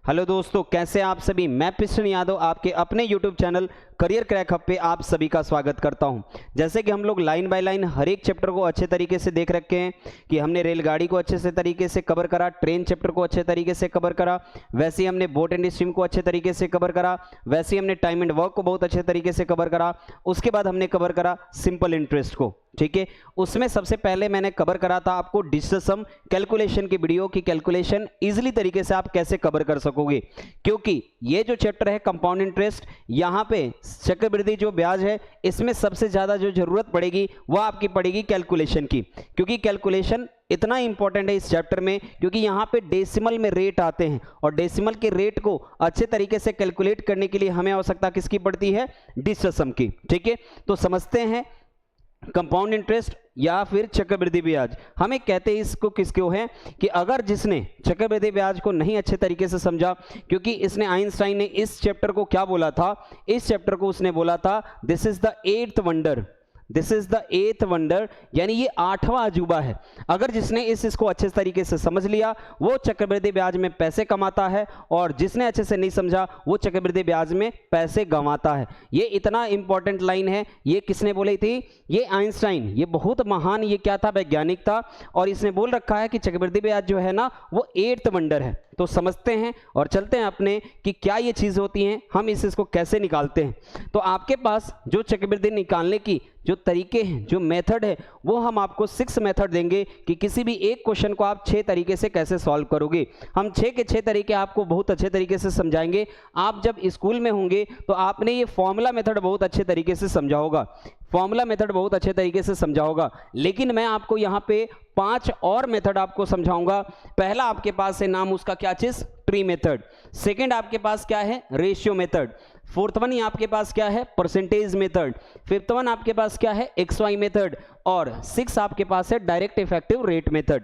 Hello दोस्तों, कैसे आप सभी। मैं पिस्टन यादव आपके अपने YouTube channel career crack hub पे आप सभी का स्वागत करता हूं। जैसे कि हम लोग लाइन बाय लाइन हर एक चैप्टर को अच्छे तरीके से देख रखे हैं कि हमने रेलगाड़ी को अच्छे से तरीके से कवर करा, ट्रेन चैप्टर को अच्छे तरीके से कवर करा, वैसे ही हमने बोट एंड स्ट्रीम को अच्छे तरीके से कवर करा, वैसे ही हमने टाइम एंड वर्क को बहुत अच्छे तरीके से कवर करा। उसके बाद हमने कवर करा सिंपल इंटरेस्ट को, ठीक है। उसमें सबसे पहले मैंने कवर करा था आपको डिस्टेंस सम कैलकुलेशन की वीडियो की कैलकुलेशन इजीली तरीके से आप कैसे कवर कर सकोगे, क्योंकि ये जो चैप्टर है कंपाउंड इंटरेस्ट, यहाँ पे चक्रवृद्धि जो ब्याज है इसमें सबसे ज्यादा जो जरूरत पड़ेगी वो आपकी पड़ेगी कैलकुलेशन की, क्योंकि कैलकुलेशन इतना इंपॉर्टेंट है इस चैप्टर में, क्योंकि यहाँ पे डेसिमल में रेट आते हैं और डेसिमल के रेट को अच्छे तरीके से कैलकुलेट करने के लिए हमें आवश्यकता किसकी पड़ती है, डिस्टेंस सम की, ठीक है। तो समझते हैं कंपाउंड इंटरेस्ट या फिर चक्रवृद्धि ब्याज हमें कहते हैं इसको किसको है कि अगर जिसने चक्रवृद्धि ब्याज को नहीं अच्छे तरीके से समझा, क्योंकि इसने आइंस्टाइन ने इस चैप्टर को क्या बोला था, इस चैप्टर को उसने बोला था this is the eighth wonder, this is the eighth wonder, यानी ये 8वां अजूबा है। अगर जिसने इसको अच्छे तरीके से समझ लिया वो चक्रवृद्धि ब्याज में पैसे कमाता है, और जिसने अच्छे से नहीं समझा वो चक्रवृद्धि ब्याज में पैसे गंवाता है। ये इतना इंपॉर्टेंट लाइन है। ये किसने बोली थी, ये आइंस्टाइन, ये बहुत महान, ये क्या था, वैज्ञानिक था, और इसने बोल रखा है कि चक्रवृद्धि ब्याज जो है ना वो 8th वंडर है। तो समझते हैं और चलते हैं अपने कि क्या ये चीज होती हैं, हम इसको कैसे निकालते हैं। तो आपके पास जो चक्रवृद्धि निकालने की जो तरीके हैं, जो मेथड है, वो हम आपको 6 मेथड देंगे कि किसी भी एक क्वेश्चन को आप 6 तरीके से कैसे सॉल्व करोगे। हम 6 के 6 तरीके आपको बहुत अच्छे तरीके से समझाएंगे। आप जब स्कूल में होंगे तो आपने ये फॉर्मूला मेथड बहुत अच्छे तरीके से समझा होगा, फॉर्मूला मेथड बहुत अच्छे तरीके से समझा होगा, लेकिन मैं आपको यहाँ पे 5 और मेथड आपको समझाऊंगा। पहला आपके पास है नाम उसका क्या चीज, ट्री मेथड। सेकंड आपके पास क्या है, रेशियो मेथड। फोर्थ वन आपके पास क्या है, परसेंटेज मेथड। फिफ्थ वन आपके पास क्या है, XY मेथड। और 6 आपके पास है डायरेक्ट इफेक्टिव रेट मेथड।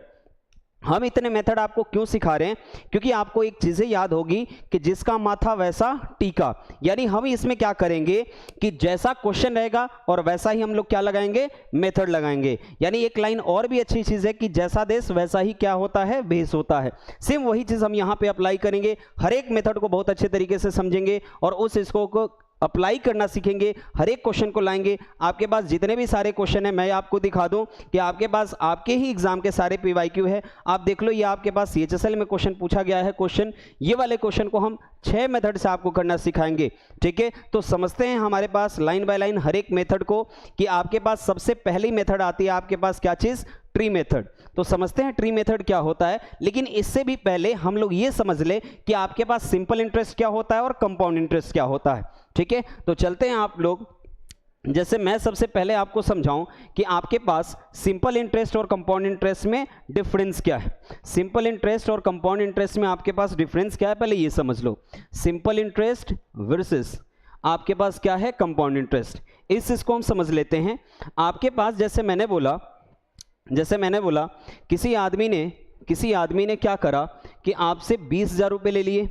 हम इतने मेथड आपको क्यों सिखा रहे हैं, क्योंकि आपको एक चीजें याद होगी कि जिसका माथा वैसा टीका, यानी हम इसमें क्या करेंगे कि जैसा क्वेश्चन रहेगा और वैसा ही हम लोग क्या लगाएंगे, मेथड लगाएंगे। यानी एक लाइन और भी अच्छी चीज है कि जैसा देश वैसा ही क्या होता है, भेष होता है। सेम वही चीज हम यहाँ पे अप्लाई करेंगे, हर एक मेथड को बहुत अच्छे तरीके से समझेंगे और उस इसको को अप्लाई करना सीखेंगे, हर एक क्वेश्चन को लाएंगे। आपके पास जितने भी सारे क्वेश्चन है, मैं आपको दिखा दूं कि आपके पास आपके ही एग्जाम के सारे PYQ है। आप देख लो, ये आपके पास CHSL में क्वेश्चन पूछा गया है क्वेश्चन, ये वाले क्वेश्चन को हम 6 मेथड से आपको करना सिखाएंगे, ठीक है। तो समझते हैं हमारे पास लाइन बाय लाइन हर एक मेथड को कि आपके पास सबसे पहली मेथड आती है आपके पास क्या चीज, ट्री मेथड। तो समझते हैं ट्री मेथड क्या होता है, लेकिन इससे भी पहले हम लोग ये समझ ले कि आपके पास सिंपल इंटरेस्ट क्या होता है और कंपाउंड इंटरेस्ट क्या होता है, ठीक है। तो चलते हैं आप लोग, जैसे मैं सबसे पहले आपको समझाऊं कि आपके पास सिंपल इंटरेस्ट और कंपाउंड इंटरेस्ट में डिफरेंस क्या है। सिंपल इंटरेस्ट और कंपाउंड इंटरेस्ट में आपके पास डिफरेंस क्या है, पहले ये समझ लो। सिंपल इंटरेस्ट वर्सेस आपके पास क्या है, कंपाउंड इंटरेस्ट। इसको हम समझ लेते हैं। आपके पास जैसे मैंने बोला किसी आदमी ने क्या करा कि आपसे 20,000 रुपये ले लिए,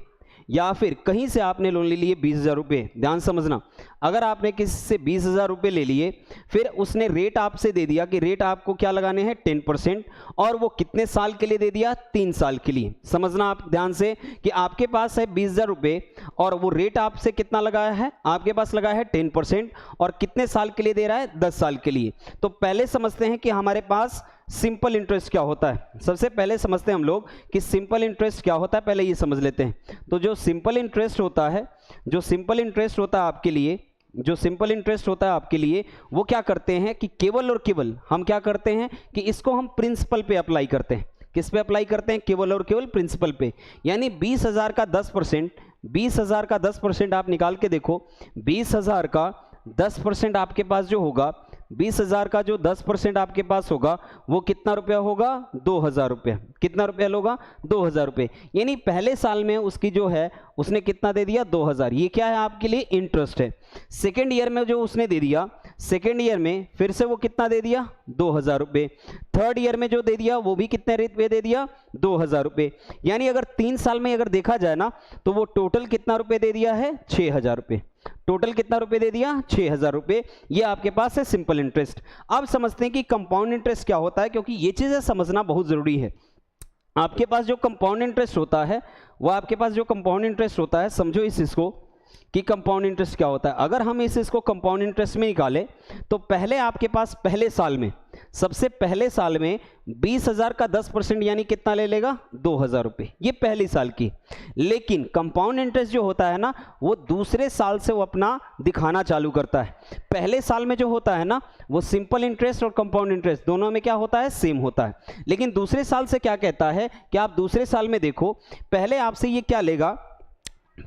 या फिर कहीं से आपने लोन ले लिए 20,000 रुपये। ध्यान समझना, अगर आपने किसी से 20,000 रुपये ले लिए, फिर उसने रेट आपसे दे दिया कि रेट आपको क्या लगाने हैं, 10%, और वो कितने साल के लिए दे दिया, 3 साल के लिए। समझना आप ध्यान से कि आपके पास है 20,000 रुपये और वो रेट आपसे कितना लगाया है, आपके पास लगा है 10%, और कितने साल के लिए दे रहा है, 10 साल के लिए। तो पहले समझते हैं कि हमारे पास सिंपल इंटरेस्ट क्या होता है। सबसे पहले समझते हैं हम लोग कि सिंपल इंटरेस्ट क्या होता है, पहले ये समझ लेते हैं। तो जो सिंपल इंटरेस्ट होता है, आपके लिए वो क्या करते हैं कि केवल और केवल हम क्या करते हैं कि इसको हम प्रिंसिपल पे अप्लाई करते हैं। किस पे अप्लाई करते हैं, केवल और केवल प्रिंसिपल पे। यानी 20,000 का 10% आप निकाल के देखो, 20,000 का 10% आपके पास जो होगा, 20,000 का जो 10% आपके पास होगा वो कितना रुपया होगा, 2,000 रुपये। कितना रुपया होगा, 2,000 रुपये। यानी पहले साल में उसकी जो है उसने कितना दे दिया, 2,000। ये क्या है, आपके लिए इंटरेस्ट है। सेकेंड ईयर में जो उसने दे दिया, सेकेंड ईयर में फिर से वो कितना दे दिया, 2,000 रुपये। थर्ड ईयर में जो दे दिया वो भी कितने रुपये दे दिया, 2,000 रुपये। यानी अगर 3 साल में अगर देखा जाए ना तो वो टोटल कितना रुपये दे दिया है, 6,000 रुपये। टोटल कितना रुपए दे दिया, 6,000 रुपये। ये आपके पास है सिंपल इंटरेस्ट। अब समझते हैं कि कंपाउंड इंटरेस्ट क्या होता है, क्योंकि ये चीजें समझना बहुत जरूरी है। आपके पास जो कंपाउंड इंटरेस्ट होता है वो आपके पास जो कंपाउंड इंटरेस्ट होता है, समझो इस इसको कि कंपाउंड इंटरेस्ट क्या होता है। अगर हम इसको कंपाउंड इंटरेस्ट में निकालें तो पहले आपके पास पहले साल में, सबसे पहले साल में 20,000 का 10% यानी कितना ले लेगा, 2,000 रुपये, ये पहले साल की। लेकिन कंपाउंड इंटरेस्ट जो होता है ना, वो दूसरे साल से वो अपना दिखाना चालू करता है। पहले साल में जो होता है ना, वो सिंपल इंटरेस्ट और कंपाउंड इंटरेस्ट दोनों में क्या होता है, सेम होता है। लेकिन दूसरे साल से क्या कहता है कि आप दूसरे साल में देखो, पहले आपसे ये क्या लेगा,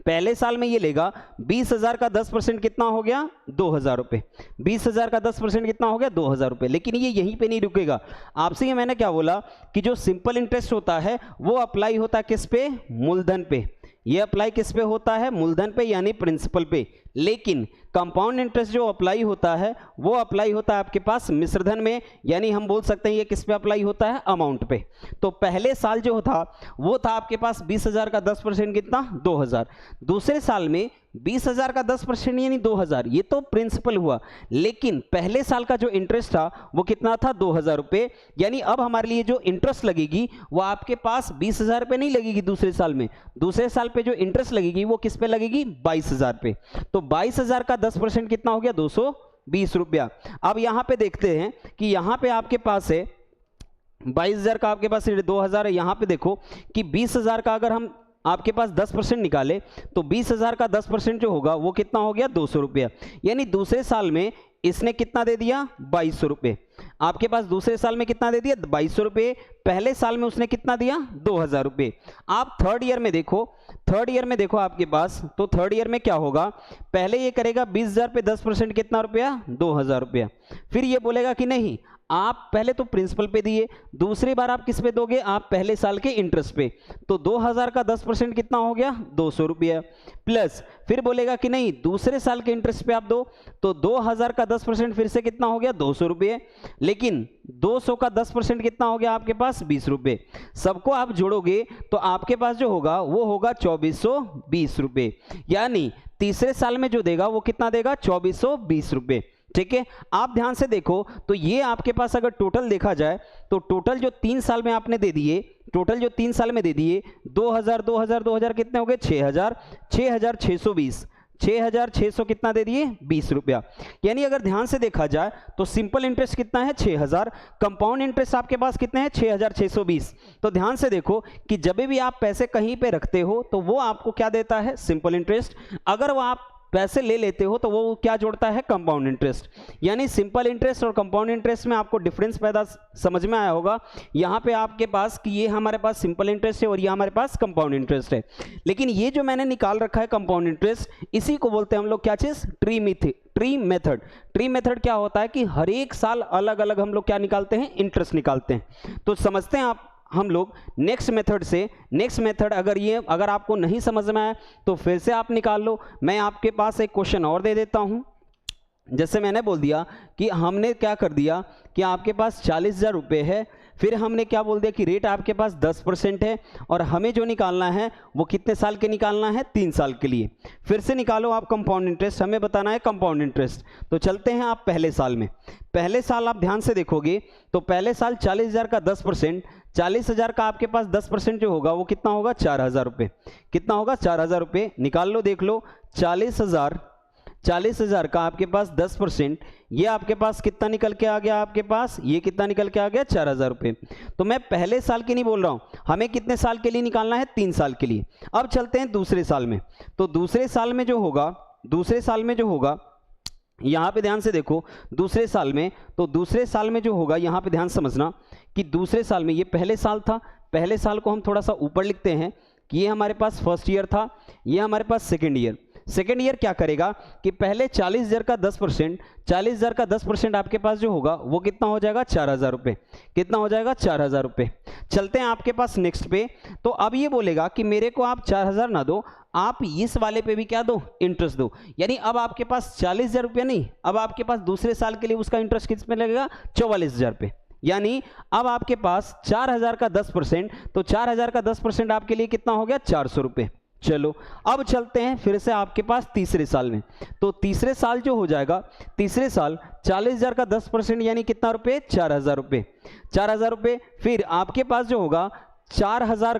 पहले साल में ये लेगा 20,000 का 10% कितना हो गया, 2,000 रुपये। 20,000 का 10% कितना हो गया, 2,000 रुपये। लेकिन ये यहीं पे नहीं रुकेगा, आपसे ये मैंने क्या बोला कि जो सिंपल इंटरेस्ट होता है वो अप्लाई होता है किस पे, मूलधन पे। ये अप्लाई किस पे होता है, मूलधन पे यानी प्रिंसिपल पे। लेकिन कंपाउंड इंटरेस्ट जो अप्लाई होता है वो अप्लाई होता है आपके पास मिश्रधन में, यानी हम बोल सकते हैं ये किस पे अप्लाई होता है, अमाउंट पे। तो पहले साल जो था वो था आपके पास 20,000 का 10% कितना, 2,000। दूसरे साल में 20,000 का 10% यानी 2,000, ये तो प्रिंसिपल हुआ। लेकिन पहले साल का जो इंटरेस्ट था वो कितना था, 2,000 रुपये। यानी अब हमारे लिए जो इंटरेस्ट लगेगी वो आपके पास 20,000 रुपये नहीं लगेगी दूसरे साल में। दूसरे साल पे जो इंटरेस्ट लगेगी वो किस पे लगेगी, 22,000 पे। तो 22,000 का 10% कितना हो गया, 220 रुपया। अब यहां पे देखते हैं कि यहां पे आपके पास है 22,000 का, आपके पास 2,000 है। यहां पे देखो कि 20,000 का अगर हम आपके पास 10% निकाले तो 20,000 का 10% जो होगा वो कितना हो गया, 200 रुपया। यानी दूसरे साल में इसने कितना दे दिया, 2200 रुपये। आपके पास दूसरे साल में कितना दे दिया, 2200 रुपये। पहले साल में उसने कितना दिया, 2,000 रुपये। आप थर्ड ईयर में देखो, थर्ड ईयर में देखो आपके पास, तो थर्ड ईयर में क्या होगा, पहले ये करेगा 20,000 पे 10% कितना रुपया, 2,000 रुपया। फिर ये बोलेगा कि नहीं, आप पहले तो प्रिंसिपल पे दिए, दूसरी बार आप किस पे दोगे, आप पहले साल के इंटरेस्ट पे। तो 2,000 का 10% कितना हो गया, 200 रुपया। प्लस फिर बोलेगा कि नहीं, दूसरे साल के इंटरेस्ट पे आप दो, तो 2,000 का 10% फिर से कितना हो गया, 200 रुपये। लेकिन 200 का 10% कितना हो गया आपके पास, 20 रुपये। सबको आप जोड़ोगे तो आपके पास जो होगा वो होगा 2,420 रुपये। यानी तीसरे साल में जो देगा वो कितना देगा, 2,420 रुपये। ठीक है, आप ध्यान से देखो तो ये आपके पास अगर टोटल देखा जाए तो टोटल जो 3 साल में आपने दे दिए, टोटल जो 3 साल में दे दिए 2,000 2,000 2,000 कितने हो गए, 6,000 6,620 6,600 कितना दे दिए, 20 रुपया। यानी अगर ध्यान से देखा जाए तो सिंपल इंटरेस्ट कितना है, 6,000। कंपाउंड इंटरेस्ट आपके पास कितने हैं, 6,620। तो ध्यान से देखो कि जब भी आप पैसे कहीं पे रखते हो तो वो आपको क्या देता है, सिंपल इंटरेस्ट। अगर वो आप पैसे ले लेते हो तो वो क्या जोड़ता है, कंपाउंड इंटरेस्ट। यानी सिंपल इंटरेस्ट और कंपाउंड इंटरेस्ट में आपको डिफरेंस पैदा समझ में आया होगा। यहाँ पे आपके पास कि ये हमारे पास सिंपल इंटरेस्ट है और ये हमारे पास कंपाउंड इंटरेस्ट है। लेकिन ये जो मैंने निकाल रखा है कंपाउंड इंटरेस्ट, इसी को बोलते हैं हम लोग क्या चीज, ट्री मेथड। ट्री मेथड क्या होता है कि हर एक साल अलग अलग हम लोग क्या निकालते हैं, इंटरेस्ट निकालते हैं। तो समझते हैं आप हम लोग नेक्स्ट मेथड से। नेक्स्ट मेथड अगर आपको नहीं समझ में आया तो फिर से आप निकाल लो। मैं आपके पास एक क्वेश्चन और दे देता हूं। जैसे मैंने बोल दिया कि हमने क्या कर दिया कि आपके पास 40,000 रुपये है, फिर हमने क्या बोल दिया कि रेट आपके पास 10% है और हमें जो निकालना है वो कितने साल के निकालना है, 3 साल के लिए। फिर से निकालो आप कंपाउंड इंटरेस्ट, हमें बताना है कंपाउंड इंटरेस्ट। तो चलते हैं आप पहले साल में। पहले साल आप ध्यान से देखोगे तो पहले साल 40,000 का 10%, 40,000 का आपके पास 10% जो होगा वो कितना होगा, 4,000 रुपये। कितना होगा, 4,000 रुपये। निकाल लो, देख लो, 40,000 का आपके पास 10%, ये आपके पास कितना निकल के आ गया, आपके पास ये कितना निकल के आ गया, 4,000 रुपये। तो मैं पहले साल की नहीं बोल रहा हूँ, हमें कितने साल के लिए निकालना है, 3 साल के लिए। अब चलते हैं दूसरे साल में। तो दूसरे साल में जो होगा यहाँ पे ध्यान से देखो, दूसरे साल में, तो दूसरे साल में जो होगा यहाँ पे ध्यान समझना कि दूसरे साल में, ये पहले साल था, पहले साल को हम थोड़ा सा ऊपर लिखते हैं कि ये हमारे पास फर्स्ट ईयर था, ये हमारे पास सेकेंड ईयर। सेकेंड ईयर क्या करेगा कि पहले 40,000 का 10%, 40,000 का 10% आपके पास जो होगा वो कितना हो जाएगा, 4,000 रुपये। कितना हो जाएगा, 4,000 रुपये। चलते हैं आपके पास नेक्स्ट पे। तो अब ये बोलेगा कि मेरे को आप 4,000 ना दो, आप इस वाले पे भी क्या दो, इंटरेस्ट दो। यानी अब आपके पास 40,000 रुपये नहीं, अब आपके पास दूसरे साल के लिए उसका इंटरेस्ट किस पे लगेगा, 44,000 पे। यानी अब आपके पास 4,000 का 10%, तो 4,000 का 10% आपके लिए कितना हो गया, 400 रुपये। चलो अब चलते हैं फिर से आपके पास तीसरे साल में। तो तीसरे साल जो हो जाएगा, तीसरे साल 40,000 का 10% यानी कितना रुपये, 4,000 रुपये। 4,000 रुपये। फिर आपके पास जो होगा 4,000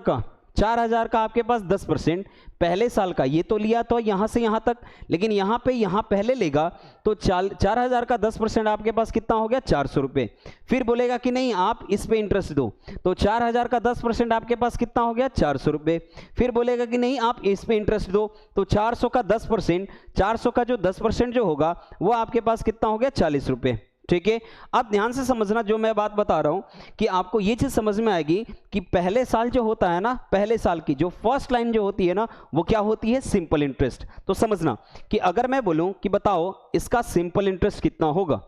4000 का आपके पास 10% पहले साल का, ये तो लिया तो यहाँ से यहाँ तक, लेकिन यहाँ पे यहाँ पहले लेगा तो 4000 का 10% आपके पास कितना हो गया 400 रुपये। फिर बोलेगा कि नहीं आप इस पे इंटरेस्ट दो, तो 4000 का 10% आपके पास कितना हो गया 400 रुपये। फिर बोलेगा कि नहीं आप इस पे इंटरेस्ट दो, तो 400 का 10%, 400 का जो 10% जो होगा वो आपके पास कितना हो गया 40 रुपये। ठीक है, अब ध्यान से समझना जो मैं बात बता रहा हूं कि आपको ये चीज समझ में आएगी कि पहले साल जो होता है ना, पहले साल की जो फर्स्ट लाइन जो होती है ना वो क्या होती है सिंपल इंटरेस्ट। तो समझना कि अगर मैं बोलूं कि बताओ इसका सिंपल इंटरेस्ट कितना होगा,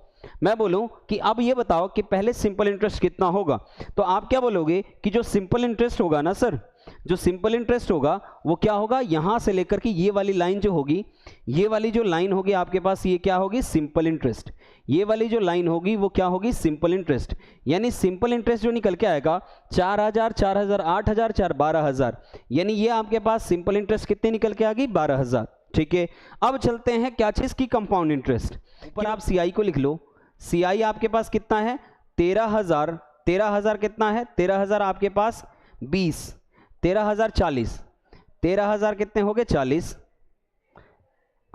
मैं बोलूं कि अब ये बताओ कि पहले सिंपल इंटरेस्ट कितना होगा, तो आप क्या बोलोगे कि जो सिंपल इंटरेस्ट होगा ना सर, जो सिंपल इंटरेस्ट होगा वो क्या होगा, यहां से लेकर के ये वाली लाइन जो होगी, ये वाली जो लाइन होगी आपके पास ये क्या होगी सिंपल इंटरेस्ट, ये वाली जो लाइन होगी वो क्या होगी सिंपल इंटरेस्ट। यानी सिंपल इंटरेस्ट जो निकल के आएगा 4000, 4000, 8000, 12000, यानी ये आपके पास सिंपल इंटरेस्ट कितने निकल के आ गई 12000। ठीक है, अब चलते हैं क्या चीज की कंपाउंड इंटरेस्ट। ऊपर आप CI को लिख लो, CI आपके पास कितना है 13000, 13000 कितना है 13000 आपके पास 20, 13000 40, 13000 कितने हो गए 40,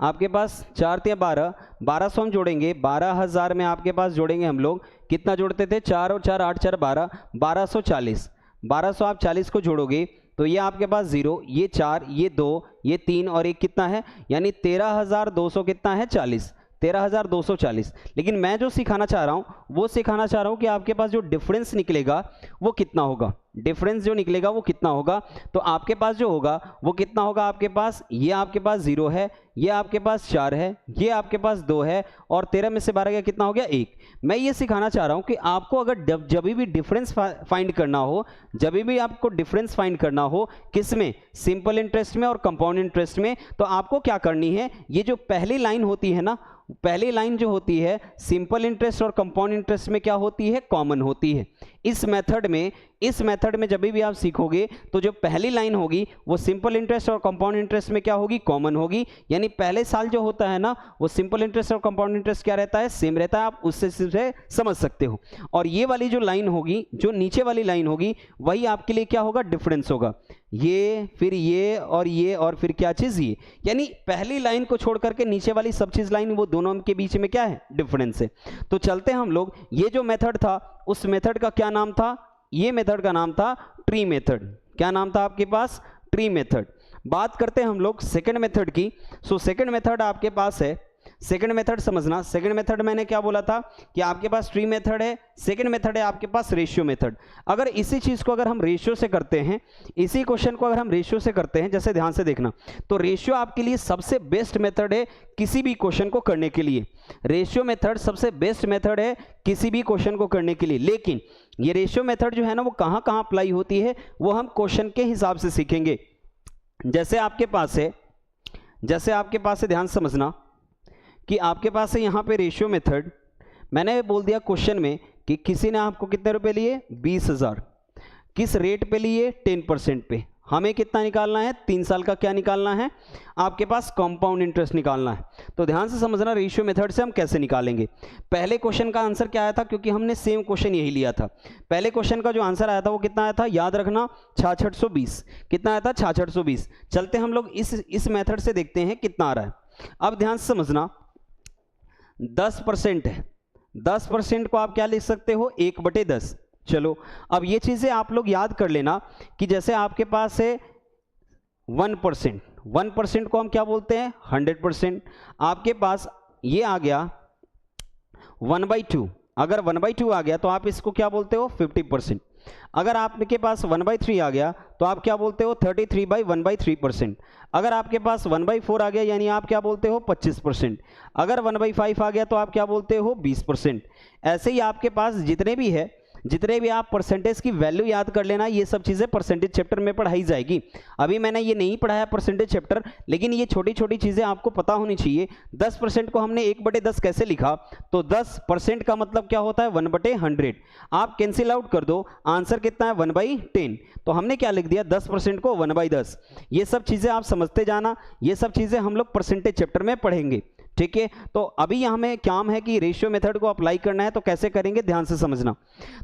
आपके पास 4 × 12, 1200 हम जोड़ेंगे, 12000 में आपके पास जोड़ेंगे हम लोग, कितना जोड़ते थे 4 और 4 8 4 12, 1240, 1200 आप 40 को जोड़ोगे तो ये आपके पास 0, ये 4, ये 2, ये 3 और एक कितना है, यानी 13200 कितना है 40, 13240। लेकिन मैं जो सिखाना चाह रहा हूं वो सिखाना चाह रहा हूं कि आपके पास जो डिफरेंस निकलेगा वो कितना होगा, डिफरेंस जो निकलेगा वो कितना होगा, तो आपके पास जो होगा वो कितना होगा, आपके पास ये आपके पास 0 है, ये आपके पास 4 है, ये आपके पास 2 है और 13 में से 12 गया कितना हो गया 1। मैं ये सिखाना चाह रहा हूं कि आपको अगर जब भी डिफरेंस फाइंड करना हो, जब भी आपको डिफरेंस फाइंड करना हो किसमें, सिंपल इंटरेस्ट में और कंपाउंड इंटरेस्ट में, तो आपको क्या करनी है, ये जो पहली लाइन होती है ना, पहली लाइन जो होती है सिंपल इंटरेस्ट और कंपाउंड इंटरेस्ट में क्या होती है कॉमन होती है। इस मेथड में जब भी आप सीखोगे तो जो पहली लाइन होगी वो सिंपल इंटरेस्ट और कंपाउंड इंटरेस्ट में क्या होगी कॉमन होगी, यानी पहले साल जो होता है ना वो सिंपल इंटरेस्ट और कंपाउंड इंटरेस्ट क्या रहता है सेम रहता है, आप उससे समझ सकते हो। और ये वाली जो लाइन होगी, जो नीचे वाली लाइन होगी, वही आपके लिए क्या होगा डिफरेंस होगा, ये फिर ये और फिर क्या चीज ये, यानी पहली लाइन को छोड़ करके नीचे वाली सब चीज लाइन वो दोनों के बीच में क्या है डिफरेंस है। तो चलते हैं हम लोग, ये जो मेथड था उस मेथड का क्या नाम था, ये मेथड का नाम था ट्री मेथड। क्या नाम था आपके पास, ट्री मेथड। बात करते हैं हम लोग सेकंड मेथड की। सो सेकंड मेथड आपके पास है, सेकंड मेथड समझना, सेकंड मेथड मैंने क्या बोला था कि आपके पास ट्री मेथड है, सेकंड मेथड है आपके पास रेशियो मेथड। अगर इसी चीज को अगर हम रेशियो से करते हैं, इसी क्वेश्चन को अगर हम रेशियो से करते हैं, जैसे ध्यान से देखना, तो रेशियो आपके लिए सबसे बेस्ट मेथड है किसी भी क्वेश्चन को करने के लिए। रेशियो मेथड सबसे बेस्ट मेथड है किसी भी क्वेश्चन को करने के लिए। लेकिन ये रेशियो मेथड जो है ना वो कहां कहां अप्लाई होती है वो हम क्वेश्चन के हिसाब से सीखेंगे। जैसे आपके पास है, ध्यान से समझना कि आपके पास है यहाँ पे रेशियो मेथड, मैंने बोल दिया क्वेश्चन में कि किसी ने आपको कितने रुपए लिए 20,000, किस रेट पे लिए 10% पे, हमें कितना निकालना है 3 साल का क्या निकालना है आपके पास कंपाउंड इंटरेस्ट निकालना है। तो ध्यान से समझना रेशियो मेथड से हम कैसे निकालेंगे। पहले क्वेश्चन का आंसर क्या आया था, क्योंकि हमने सेम क्वेश्चन यही लिया था, पहले क्वेश्चन का जो आंसर आया था वो कितना आया था याद रखना 6620, कितना आया था 6620। चलते हम लोग इस मेथड से देखते हैं कितना आ रहा है। अब ध्यान से समझना 10% है, 10% को आप क्या लिख सकते हो 1/10। चलो अब ये चीजें आप लोग याद कर लेना कि जैसे आपके पास है 1%, 1% को हम क्या बोलते हैं 100%। आपके पास ये आ गया 1/2, अगर 1/2 आ गया तो आप इसको क्या बोलते हो 50%। अगर आपके पास 1/3 आ गया तो आप क्या बोलते हो 33/1/3%। अगर आपके पास 1/4 आ गया यानी आप क्या बोलते हो 25%। अगर 1/5 आ गया तो आप क्या बोलते हो 20%। ऐसे ही आपके पास जितने भी आप परसेंटेज की वैल्यू याद कर लेना, ये सब चीज़ें परसेंटेज चैप्टर में पढ़ाई जाएगी। अभी मैंने ये नहीं पढ़ाया परसेंटेज चैप्टर, लेकिन ये छोटी छोटी चीज़ें आपको पता होनी चाहिए। 10% को हमने 1/10 कैसे लिखा, तो 10% का मतलब क्या होता है 1/100। आप कैंसिल आउट कर दो, आंसर कितना है 1/10। तो हमने क्या लिख दिया 10% को 1/10। ये सब चीज़ें आप समझते जाना, ये सब चीज़ें हम लोग परसेंटेज चैप्टर में पढ़ेंगे, ठीक है। तो अभी हमें काम है कि रेशियो मेथड को अप्लाई करना है, तो कैसे करेंगे ध्यान से समझना।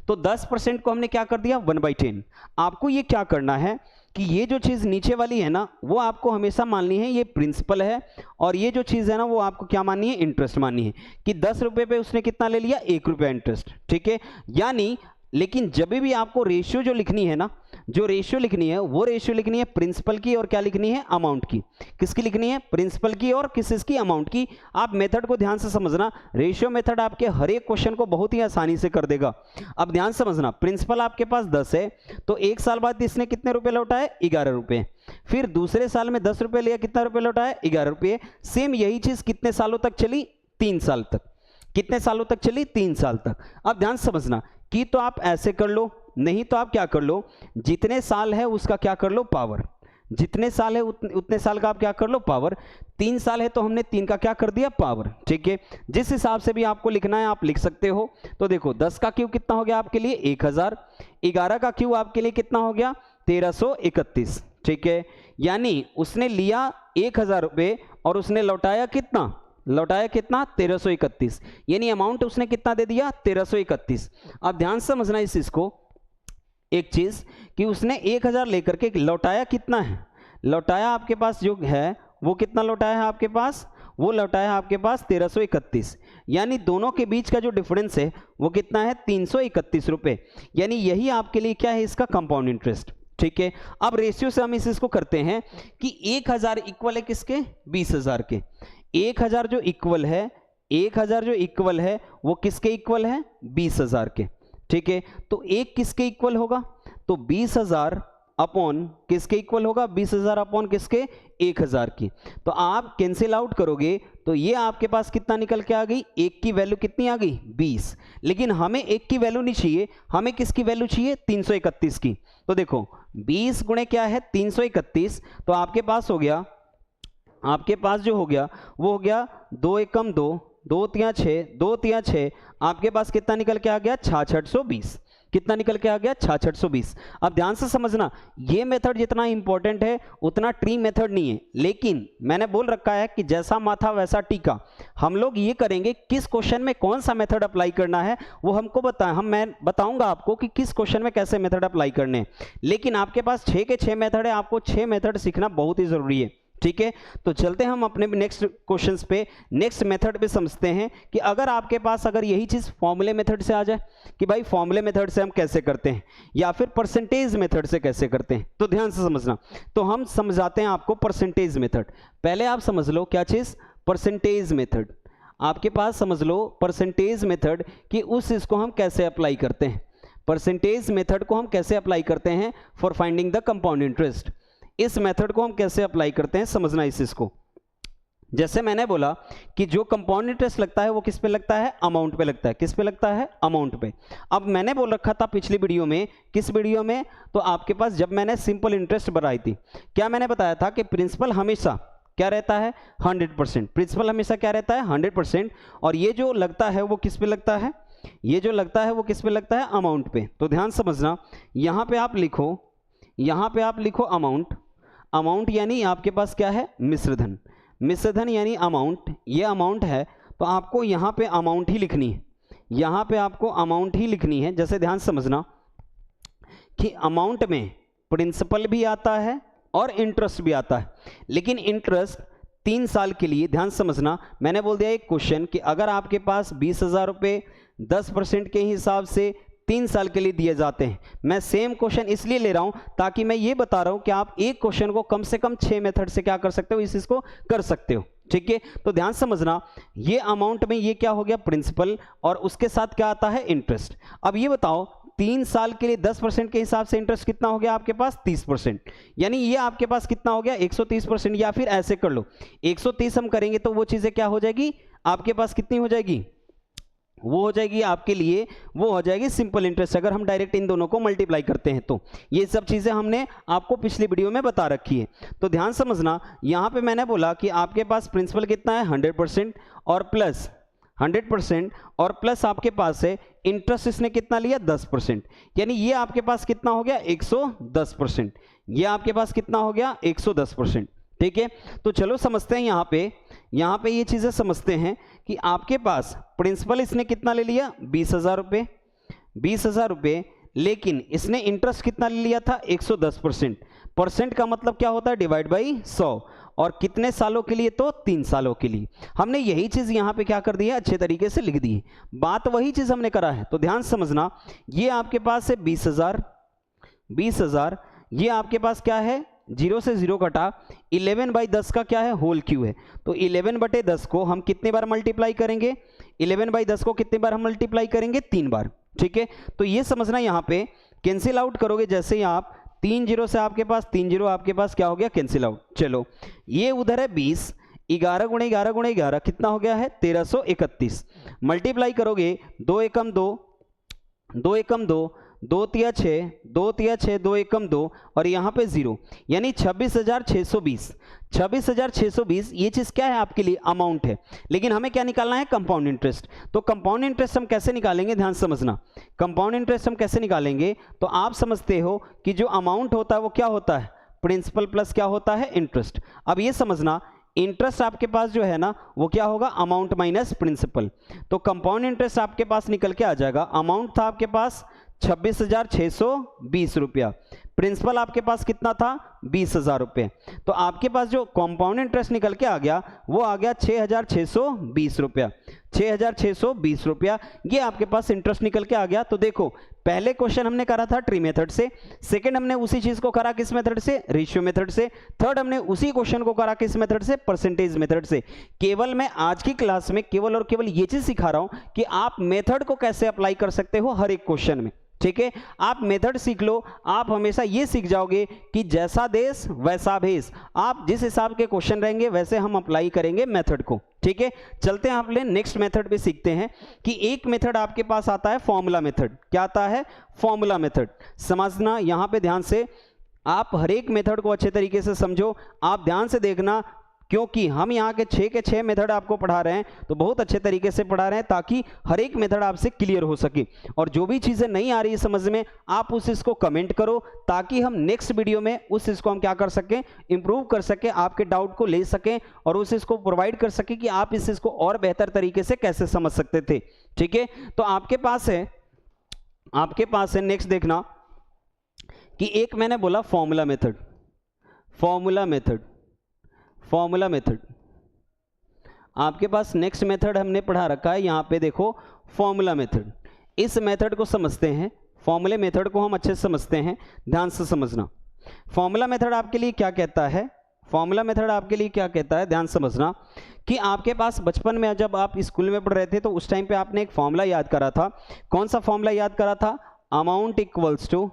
तो 10% को हमने क्या कर दिया 1/10। आपको ये क्या करना है कि ये जो चीज़ नीचे वाली है ना वो आपको हमेशा माननी है ये प्रिंसिपल है, और ये जो चीज़ है ना वो आपको क्या माननी है, इंटरेस्ट माननी है। कि 10 रुपये पे उसने कितना ले लिया, 1 रुपया इंटरेस्ट, ठीक है। यानी लेकिन जब भी आपको रेशियो जो लिखनी है ना, जो रेशियो लिखनी है वो रेशियो लिखनी है प्रिंसिपल की और क्या लिखनी है, अमाउंट की। किसकी लिखनी है, प्रिंसिपल की और किसकी, अमाउंट की। आप मेथड को ध्यान से समझना, रेशियो मेथड आपके हर एक क्वेश्चन को बहुत ही आसानी से कर देगा। अब ध्यान समझना, प्रिंसिपल आपके पास 10 है, तो 1 साल बाद इसने कितने रुपए लौटाए, 11 रुपए। फिर दूसरे साल में 10 रुपए लिया, कितना रुपए लौटाए, 11 रुपये। सेम यही चीज कितने सालों तक चली, 3 साल तक। कितने सालों तक चली, 3 साल तक। अब ध्यान समझना कि तो आप ऐसे कर लो, नहीं तो आप क्या कर लो, जितने साल है उसका क्या कर लो, पावर। जितने साल है उतने साल का आप क्या कर लो, पावर। 3 साल है तो हमने 3 का क्या कर दिया, पावर, ठीक है। जिस हिसाब से भी आपको लिखना है आप लिख सकते हो। तो देखो 10 का क्यू कितना हो गया आपके लिए, 1000। 11 का क्यू आपके लिए कितना हो गया, 1331, ठीक है। यानी उसने लिया 1000 रुपये और उसने लौटाया कितना, 1331। यानी अमाउंट उसने कितना दे दिया, 1331। अब ध्यान से समझना इस चीज को, एक चीज कि उसने 1000 लेकर के लौटाया कितना है, लौटाया आपके पास जो है वो कितना लौटाया है आपके पास, वो लौटाया है आपके पास 1331। यानी दोनों के बीच का जो डिफरेंस है वो कितना है, 331 रुपए। यानी यही आपके लिए क्या है, इसका कंपाउंड इंटरेस्ट, ठीक है। अब रेशियो से हम इस चीज को करते हैं कि 1000 इक्वल है किसके, 20000 के। 1000 जो इक्वल है, 1000 जो इक्वल है वो किसके इक्वल है, 20000 के, ठीक है। तो एक किसके इक्वल होगा, तो 20000 अपॉन किसके इक्वल होगा, 20000 अपॉन किसके, 1000 की। तो आप कैंसिल आउट करोगे तो ये आपके पास कितना निकल के आ गई, एक की वैल्यू कितनी आ गई, 20। लेकिन हमें एक की वैल्यू नहीं चाहिए, हमें किसकी वैल्यू चाहिए, 331 की। तो देखो 20 गुणे क्या है, 331। तो आपके पास हो गया, आपके पास जो हो गया वो हो गया 2 एकम 2, 2 तिया 6, 2 तिया 6। आपके पास कितना निकल के आ गया, 6620। कितना निकल के आ गया, 6620। अब ध्यान से समझना, ये मेथड जितना इंपॉर्टेंट है उतना ट्री मेथड नहीं है। लेकिन मैंने बोल रखा है कि जैसा माथा वैसा टीका। हम लोग ये करेंगे किस क्वेश्चन में कौन सा मेथड अप्लाई करना है वो हमको मैं बताऊंगा आपको कि किस क्वेश्चन में कैसे मेथड अप्लाई करने हैं। लेकिन आपके पास 6 के 6 मेथड है, आपको 6 मेथड सीखना बहुत ही जरूरी है, ठीक है। तो चलते हम अपने नेक्स्ट क्वेश्चंस पे, नेक्स्ट मेथड पे समझते हैं कि अगर आपके पास अगर यही चीज फॉर्मूले मेथड से आ जाए कि भाई फॉर्मूले मेथड से हम कैसे करते हैं या फिर परसेंटेज मेथड से कैसे करते हैं, तो ध्यान से समझना। तो हम समझाते हैं आपको परसेंटेज मेथड। पहले आप समझ लो क्या चीज, परसेंटेज मेथड। आपके पास समझ लो परसेंटेज मेथड कि उस चीज को हम कैसे अप्लाई करते हैं। परसेंटेज मेथड को हम कैसे अप्लाई करते हैं for finding the compound interest. इस मेथड को हम कैसे अप्लाई करते हैं समझना इस चीज को। जैसे मैंने बोला कि जो कंपाउंड इंटरेस्ट लगता है वो किस पे लगता है, अमाउंट पे लगता है। किस पे लगता है, अमाउंट पे। अब मैंने बोल रखा था पिछली वीडियो में, किस वीडियो में, तो आपके पास जब मैंने सिंपल इंटरेस्ट बनाई थी, क्या मैंने बताया था कि प्रिंसिपल हमेशा क्या रहता है, 100%। प्रिंसिपल हमेशा क्या रहता है, 100%। और ये जो लगता है वो किस पे लगता है, ये जो लगता है वो किस पे लगता है, अमाउंट पे। तो ध्यान समझना, यहां पे आप लिखो, यहां पे आप लिखो अमाउंट। अमाउंट यानी आपके पास क्या है, मिश्रधन। मिश्रधन यानी अमाउंट, ये अमाउंट है तो आपको यहाँ पे अमाउंट ही लिखनी है, यहाँ पे आपको अमाउंट ही लिखनी है। जैसे ध्यान समझना कि अमाउंट में प्रिंसिपल भी आता है और इंटरेस्ट भी आता है। लेकिन इंटरेस्ट 3 साल के लिए, ध्यान समझना, मैंने बोल दिया एक क्वेश्चन कि अगर आपके पास 20,000 रुपये 10% के हिसाब से 3 साल के लिए दिए जाते हैं। मैं सेम क्वेश्चन इसलिए ले रहा हूं ताकि मैं ये बता रहा हूं कि आप एक क्वेश्चन को कम से कम 6 मेथड से क्या कर सकते हो, इस चीज को कर सकते हो, ठीक है। तो ध्यान समझना, ये अमाउंट में ये क्या हो गया, प्रिंसिपल, और उसके साथ क्या आता है, इंटरेस्ट। अब ये बताओ 3 साल के लिए 10% के हिसाब से इंटरेस्ट कितना हो गया आपके पास, 30%। यानी ये आपके पास कितना हो गया, 130%। या फिर ऐसे कर लो, 130 हम करेंगे तो वो चीजें क्या हो जाएगी आपके पास, कितनी हो जाएगी, वो हो जाएगी आपके लिए, वो हो जाएगी सिंपल इंटरेस्ट। अगर हम डायरेक्ट इन दोनों को मल्टीप्लाई करते हैं तो ये सब चीजें हमने आपको पिछली वीडियो में बता रखी है। तो ध्यान समझना, यहां पे मैंने बोला कि आपके पास प्रिंसिपल कितना है, 100% और प्लस 100% और प्लस आपके पास है इंटरेस्ट, इसने कितना लिया, 10%। यानी ये आपके पास कितना हो गया, 110%। ये आपके पास कितना हो गया, 110%, ठीक है। तो चलो समझते हैं, यहाँ पे ये चीजें समझते हैं कि आपके पास प्रिंसिपल इसने कितना ले लिया, 20,000 रुपये, 20,000 रुपये, लेकिन इसने इंटरेस्ट कितना ले लिया था, 110%। परसेंट का मतलब क्या होता है, डिवाइड बाई 100, और कितने सालों के लिए, तो 3 सालों के लिए। हमने यही चीज यहां पे क्या कर दी है, अच्छे तरीके से लिख दी है, बात वही चीज हमने करा है। तो ध्यान समझना, ये आपके पास है 20,000, ये आपके पास क्या है, 0 से 0 कटा, 11/10 का क्या है, होल क्यू है। तो 11/10 को हम कितने बार मल्टीप्लाई करेंगे, 11/10 को कितने बार हम मल्टीप्लाई करेंगे, 3 बार। ठीक है, तो ये समझना, यहाँ पे कैंसिल आउट करोगे, जैसे ही आप 3 0 से आपके पास 3 0 आपके पास क्या हो गया, कैंसिल आउट। चलो, ये उधर है 20, 11 गुणे 11 गुणे 11 कितना हो गया है, 1331। मल्टीप्लाई करोगे, 2 एकम 2, 2 एकम 2, 2 तिया 6, 2 तिया 6, 2 एकम 2, और यहाँ पे 0, यानी 26,620। 26,620 ये चीज़ क्या है, आपके लिए अमाउंट है, लेकिन हमें क्या निकालना है, कंपाउंड इंटरेस्ट। तो कंपाउंड इंटरेस्ट हम कैसे निकालेंगे, ध्यान समझना, कंपाउंड इंटरेस्ट हम कैसे निकालेंगे, तो आप समझते हो कि जो अमाउंट होता है वो क्या होता है, प्रिंसिपल प्लस क्या होता है, इंटरेस्ट। अब ये समझना, इंटरेस्ट आपके पास जो है ना वो क्या होगा, अमाउंट माइनस प्रिंसिपल। तो कंपाउंड इंटरेस्ट आपके पास निकल के आ जाएगा, अमाउंट था आपके पास 26,620 रुपया, प्रिंसिपल आपके पास कितना था, 20,000 रुपये। तो आपके पास जो कंपाउंड इंटरेस्ट निकल के आ गया वो आ गया 6,620 रुपया, 6,620 रुपया, ये आपके पास इंटरेस्ट निकल के आ गया। तो देखो, पहले क्वेश्चन हमने करा था ट्री मेथड से, सेकंड हमने उसी चीज को करा किस मेथड से, रेशियो मेथड से, थर्ड हमने उसी क्वेश्चन को करा किस मेथड से, परसेंटेज मेथड से। केवल मैं आज की क्लास में केवल और केवल ये चीज सिखा रहा हूं कि आप मेथड को कैसे अप्लाई कर सकते हो हर एक क्वेश्चन में। ठीक है, आप मेथड सीख लो, आप हमेशा ये सीख जाओगे कि जैसा देश वैसा भेष, आप जिस हिसाब के क्वेश्चन रहेंगे वैसे हम अप्लाई करेंगे मेथड को। ठीक है, चलते हैं अपने नेक्स्ट मेथड पे, सीखते हैं कि एक मेथड आपके पास आता है फॉर्मूला मेथड। क्या आता है, फॉर्मूला मेथड। समझना, यहां पे ध्यान से, आप हर एक मेथड को अच्छे तरीके से समझो, आप ध्यान से देखना, क्योंकि हम यहाँ के 6 के 6 मेथड आपको पढ़ा रहे हैं, तो बहुत अच्छे तरीके से पढ़ा रहे हैं ताकि हर एक मेथड आपसे क्लियर हो सके। और जो भी चीज़ें नहीं आ रही है समझ में, आप उस चीज़ को कमेंट करो ताकि हम नेक्स्ट वीडियो में उस चीज़ को हम क्या कर सकें, इंप्रूव कर सकें, आपके डाउट को ले सकें और उस चीज़ को प्रोवाइड कर सकें कि आप इस चीज़ को और बेहतर तरीके से कैसे समझ सकते थे। ठीक है, तो आपके पास है नेक्स्ट देखना कि एक मैंने बोला फॉर्मूला मेथड, फॉर्मूला मेथड आपके पास नेक्स्ट मेथड हमने पढ़ा रखा है, यहां पे देखो फॉर्मूला मेथड। इस मेथड को समझते हैं, फॉर्मूले मेथड को हम अच्छे से समझते हैं, ध्यान से समझना। फॉर्मूला मेथड आपके लिए क्या कहता है, फॉर्मूला मेथड आपके लिए क्या कहता है, ध्यान समझना कि आपके पास बचपन में जब आप स्कूल में पढ़ रहे थे तो उस टाइम पे आपने एक फॉर्मूला याद करा था। कौन सा फॉर्मूला याद करा था, amount equals to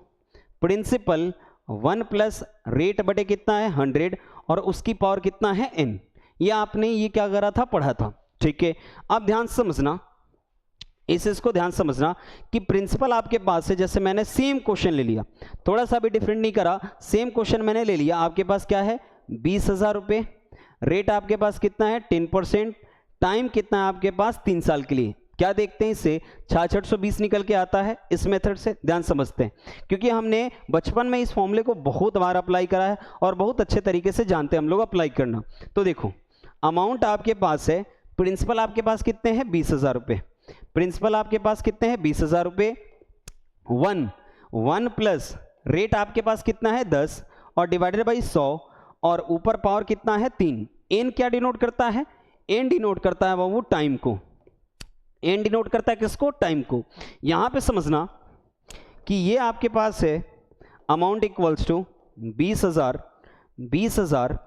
principal 1 plus rate बटे कितना है 100 और उसकी पावर कितना है n। ये आपने ये क्या करा था, पढ़ा था। ठीक है, अब ध्यान समझना, इसको ध्यान समझना कि प्रिंसिपल आपके पास है, जैसे मैंने सेम क्वेश्चन ले लिया, थोड़ा सा भी डिफरेंट नहीं करा, सेम क्वेश्चन मैंने ले लिया। आपके पास क्या है, 20,000 रुपये, रेट आपके पास कितना है 10%, टाइम कितना है आपके पास 3 साल के लिए। क्या देखते हैं, इससे 6620 निकल के आता है इस मेथड से। ध्यान समझते हैं, क्योंकि हमने बचपन में इस फॉर्मूले को बहुत बार अप्लाई करा है और बहुत अच्छे तरीके से जानते हैं हम लोग अप्लाई करना। तो देखो, अमाउंट आपके पास है, प्रिंसिपल आपके पास कितने हैं 20,000 रुपये, प्रिंसिपल आपके पास कितने हैं 20,000 रुपये, 1 प्लस रेट आपके पास कितना है 10 और डिवाइडेड बाई 100 और ऊपर पावर कितना है 3। एन क्या डिनोट करता है, एन डिनोट करता है वो टाइम को, एन डिनोट करता है किसको, टाइम को। यहां पे समझना कि ये आपके पास है अमाउंट इक्वल्स टू 20,000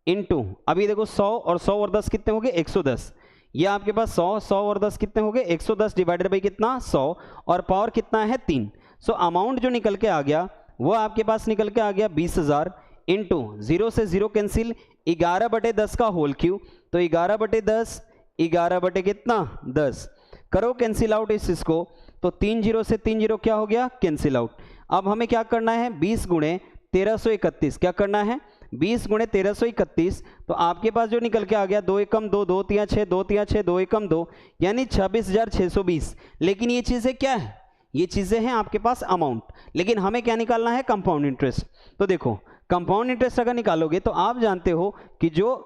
इंटू, अभी देखो 100 और 100 और 10 कितने हो गए 110, ये आपके पास 100 और 10 कितने हो गए 110 डिवाइडेड बाई कितना 100 और पावर कितना है 3। सो अमाउंट जो निकल के आ गया वो आपके पास निकल के आ गया 20,000 इंटू 0 से 0 कैंसिल, 11/10 का होल क्यू, तो 11/10, 11 बटे कितना 10, करो कैंसिल आउट इस चीज को, तो 3 0 से 3 0 क्या हो गया, कैंसिल आउट। अब हमें क्या करना है, 20 गुणे 1331, क्या करना है 20 गुणे 1331, तो आपके पास जो निकल के आ गया 2 एकम 2, 2 तिया 6, 2 तिया 6, 2 एकम 2, यानी 26,620। लेकिन ये चीजें क्या है, ये चीजें हैं आपके पास अमाउंट, लेकिन हमें क्या निकालना है, कंपाउंड इंटरेस्ट। तो देखो, कंपाउंड इंटरेस्ट अगर निकालोगे तो आप जानते हो कि जो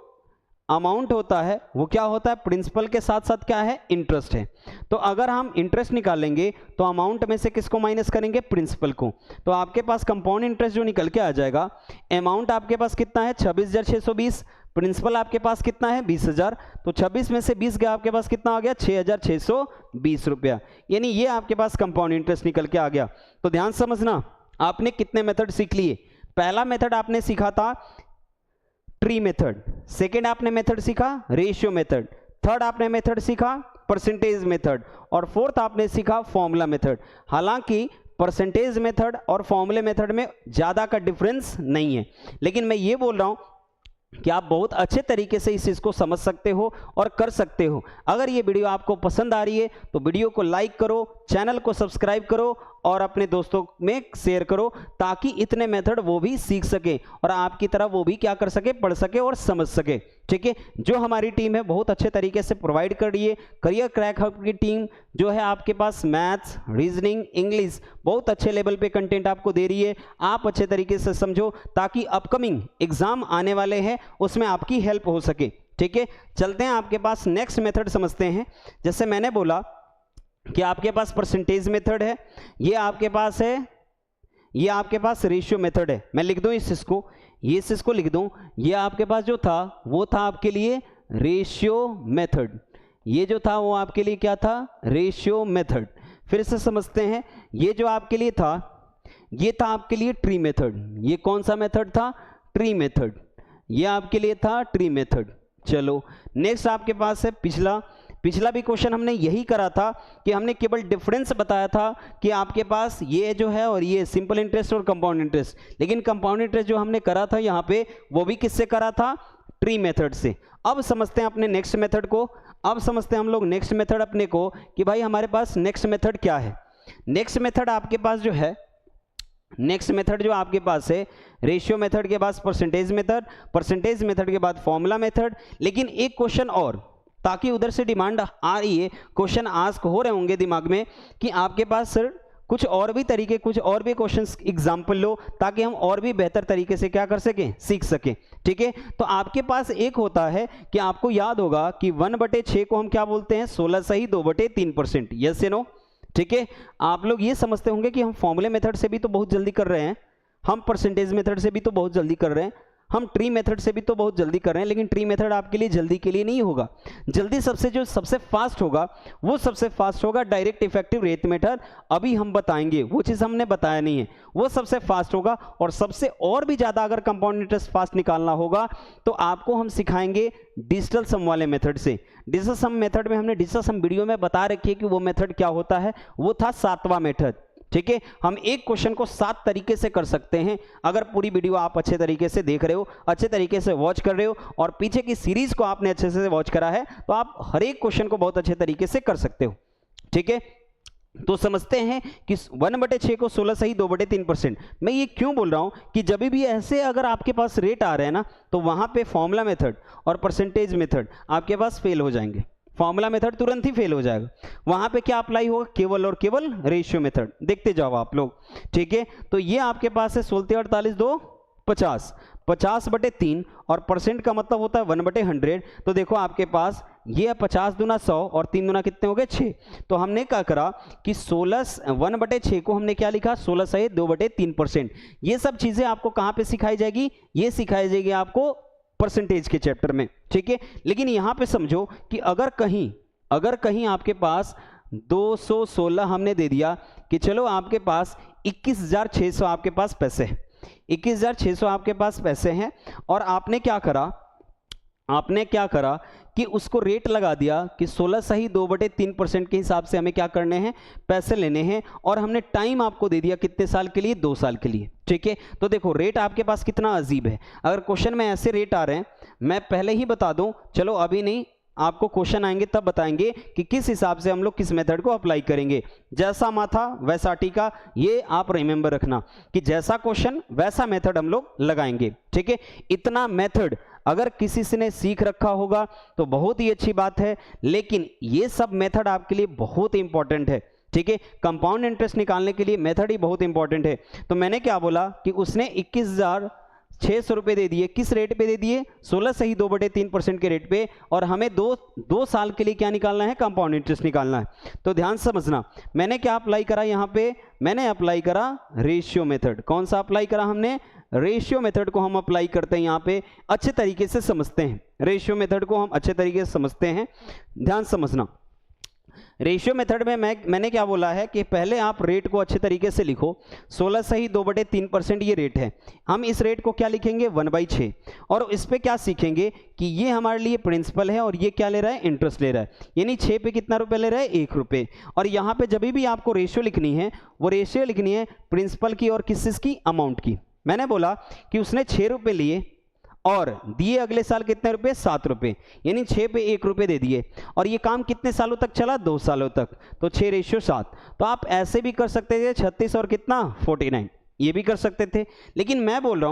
अमाउंट होता है वो क्या होता है, प्रिंसिपल के साथ साथ क्या है, इंटरेस्ट है। तो अगर हम इंटरेस्ट निकालेंगे तो अमाउंट में से किसको माइनस करेंगे, प्रिंसिपल को। तो आपके पास कंपाउंड इंटरेस्ट जो निकल के आ जाएगा, अमाउंट आपके पास कितना है 26,620, प्रिंसिपल आपके पास कितना है 20,000, तो 26 में से 20 गया, आपके पास कितना आ गया 6,620 रुपया, यानी ये आपके पास कंपाउंड इंटरेस्ट निकल के आ गया। तो ध्यान समझना, आपने कितने मेथड सीख लिए। पहला मेथड आपने सीखा था ट्री मेथड, सेकेंड आपने मेथड सीखा रेशियो मेथड, थर्ड आपने मेथड सीखा परसेंटेज मेथड, और फोर्थ आपने सीखा फॉर्मूला मेथड। हालांकि परसेंटेज मेथड और फॉर्मूले मेथड में ज़्यादा का डिफरेंस नहीं है, लेकिन मैं ये बोल रहा हूँ कि आप बहुत अच्छे तरीके से इस चीज़ को समझ सकते हो और कर सकते हो। अगर ये वीडियो आपको पसंद आ रही है तो वीडियो को लाइक करो, चैनल को सब्सक्राइब करो और अपने दोस्तों में शेयर करो, ताकि इतने मेथड वो भी सीख सके और आपकी तरह वो भी क्या कर सके, पढ़ सके और समझ सके। ठीक है, जो हमारी टीम है बहुत अच्छे तरीके से प्रोवाइड कर रही है। करियर क्रैक हब की टीम जो है आपके पास मैथ्स, रीजनिंग, इंग्लिश बहुत अच्छे लेवल पे कंटेंट आपको दे रही है। आप अच्छे तरीके से समझो ताकि अपकमिंग एग्जाम आने वाले हैं उसमें आपकी हेल्प हो सके। ठीक है, चलते हैं आपके पास नेक्स्ट मेथड समझते हैं। जैसे मैंने बोला कि आपके पास परसेंटेज मेथड है, ये आपके पास है, ये आपके पास रेशियो मेथड है। मैं लिख दूं इस चीज को, ये चीज को लिख दूं, ये आपके पास जो था वो था आपके लिए रेशियो मेथड, ये जो था वो आपके लिए क्या था, रेशियो मेथड। फिर से समझते हैं, ये जो आपके लिए था ये था आपके लिए ट्री मेथड। ये कौन सा मेथड था, ट्री मेथड, ये आपके लिए था ट्री मेथड। चलो नेक्स्ट आपके पास है पिछला भी क्वेश्चन हमने यही करा था कि हमने केवल डिफरेंस बताया था कि आपके पास ये जो है और ये सिंपल इंटरेस्ट और कंपाउंड इंटरेस्ट, लेकिन कंपाउंड इंटरेस्ट जो हमने करा था यहाँ पे वो भी किससे करा था, ट्री मेथड से। अब समझते हैं अपने नेक्स्ट मेथड को, अब समझते हैं हम लोग नेक्स्ट मेथड अपने को कि भाई हमारे पास नेक्स्ट मेथड क्या है। नेक्स्ट मेथड आपके पास जो है, नेक्स्ट मेथड जो आपके पास है रेशियो मेथड के बाद परसेंटेज मेथड, परसेंटेज मेथड के बाद फॉर्मूला मेथड। लेकिन एक क्वेश्चन और, ताकि उधर से डिमांड आ रही है, क्वेश्चन आस्क हो रहे होंगे दिमाग में कि आपके पास सर कुछ और भी तरीके, कुछ और भी क्वेश्चंस एग्जाम्पल लो ताकि हम और भी बेहतर तरीके से क्या कर सकें, सीख सकें। ठीक है, तो आपके पास एक होता है कि आपको याद होगा कि 1/6 को हम क्या बोलते हैं, 16 सही 2/3%। यस या नो। ठीक है, आप लोग ये समझते होंगे कि हम फॉर्मूले मेथड से भी तो बहुत जल्दी कर रहे हैं, हम परसेंटेज मेथड से भी तो बहुत जल्दी कर रहे हैं, हम ट्री मेथड से भी तो बहुत जल्दी कर रहे हैं, लेकिन ट्री मेथड आपके लिए जल्दी के लिए नहीं होगा। जल्दी सबसे फास्ट होगा वो सबसे फास्ट होगा डायरेक्ट इफेक्टिव रेट मेथड। अभी हम बताएंगे, वो चीज़ हमने बताया नहीं है, वो सबसे फास्ट होगा। और सबसे और भी ज़्यादा अगर कंपाउंड इंटरेस्ट फास्ट निकालना होगा तो आपको हम सिखाएंगे डिजिटल सम वाले मेथड से। डिजिटल सम मेथड में हमने डिजिटल सम वीडियो में बता रखी है कि वो मेथड क्या होता है, वो था 7वां मेथड। ठीक है, हम एक क्वेश्चन को 7 तरीके से कर सकते हैं अगर पूरी वीडियो आप अच्छे तरीके से देख रहे हो, अच्छे तरीके से वॉच कर रहे हो और पीछे की सीरीज को आपने अच्छे से वॉच करा है, तो आप हर एक क्वेश्चन को बहुत अच्छे तरीके से कर सकते हो। ठीक है, तो समझते हैं कि 1/6 को 16 सही 2/3%। मैं ये क्यों बोल रहा हूं कि जब भी ऐसे अगर आपके पास रेट आ रहे हैं ना, तो वहां पे फॉर्मूला मेथड और परसेंटेज मेथड आपके पास फेल हो जाएंगे। फॉर्मूला मेथड तुरंत ही फेल हो जाएगा, वहां पे क्या अप्लाई होगा, केवल और केवल रेशियो मेथड। देखते जाओ आप लोग। ठीक है, तो ये आपके पास है 16 48 2 50, 50/3 और परसेंट का मतलब होता है 1/100। तो देखो आपके पास ये है 50 दूना 100 और 3 दूना कितने हो गए 6। तो हमने क्या करा कि 1/6 को हमने क्या लिखा, 16 सही 2/3%। ये सब चीजें आपको कहाँ पे सिखाई जाएगी, ये सिखाई जाएगी आपको परसेंटेज के चैप्टर में। ठीक है, लेकिन यहां पे समझो कि अगर कहीं आपके पास 216 हमने दे दिया कि चलो आपके पास 21,600 आपके पास पैसे हैं, 21,600 आपके पास पैसे हैं, और आपने क्या करा कि उसको रेट लगा दिया कि 16 सही 2/3% के हिसाब से हमें क्या करने हैं, पैसे लेने हैं, और हमने टाइम आपको दे दिया कितने साल के लिए, 2 साल के लिए। ठीक है, तो देखो रेट आपके पास कितना अजीब है। अगर क्वेश्चन में ऐसे रेट आ रहे हैं, मैं पहले ही बता दूं, चलो अभी नहीं, आपको क्वेश्चन आएंगे तब बताएंगे कि किस हिसाब से हम लोग किस मेथड को अप्लाई करेंगे। जैसा माथा वैसा टीका, ये आप रिमेंबर रखना कि जैसा क्वेश्चन वैसा मेथड हम लोग लगाएंगे। ठीक है, इतना मेथड अगर किसी से ने सीख रखा होगा तो बहुत ही अच्छी बात है, लेकिन ये सब मेथड आपके लिए बहुत इंपॉर्टेंट है। ठीक है, कंपाउंड इंटरेस्ट निकालने के लिए मेथड ही बहुत इंपॉर्टेंट है। तो मैंने क्या बोला कि उसने 600 रुपये दे दिए, किस रेट पे दे दिए? 16 से ही 2/3% के रेट पे, और हमें दो साल के लिए क्या निकालना है? कंपाउंड इंटरेस्ट निकालना है। तो ध्यान से समझना, मैंने क्या अप्लाई करा यहाँ पे? मैंने अप्लाई करा रेशियो मेथड। कौन सा अप्लाई करा हमने? रेशियो मेथड को हम अप्लाई करते हैं यहाँ पे, अच्छे तरीके से समझते हैं। रेशियो मेथड को हम अच्छे तरीके से समझते हैं, ध्यान समझना। रेशियो मेथड में मैंने क्या बोला है कि पहले आप रेट को अच्छे तरीके से लिखो। 16 से ही 2/3% ये रेट है। हम इस रेट को क्या लिखेंगे? 1/6। और इस पे क्या सीखेंगे कि ये हमारे लिए प्रिंसिपल है और ये क्या ले रहा है? इंटरेस्ट ले रहा है। यानी 6 पे कितना रुपए ले रहा है? 1 रुपये। और यहाँ पे जब भी आपको रेशियो लिखनी है, वो रेशियो लिखनी है प्रिंसिपल की और किस चीज की? अमाउंट की। मैंने बोला कि उसने 6 रुपये लिए और दिए अगले साल कितने रुपए? 7 रुपये, यानी 6 पे 1 रुपये दे दिए। और ये काम कितने सालों तक चला? 2 सालों तक। तो 6:7। तो आप ऐसे भी कर सकते थे, 36 और कितना? 49, ये भी कर सकते थे। लेकिन मैं बोल रहा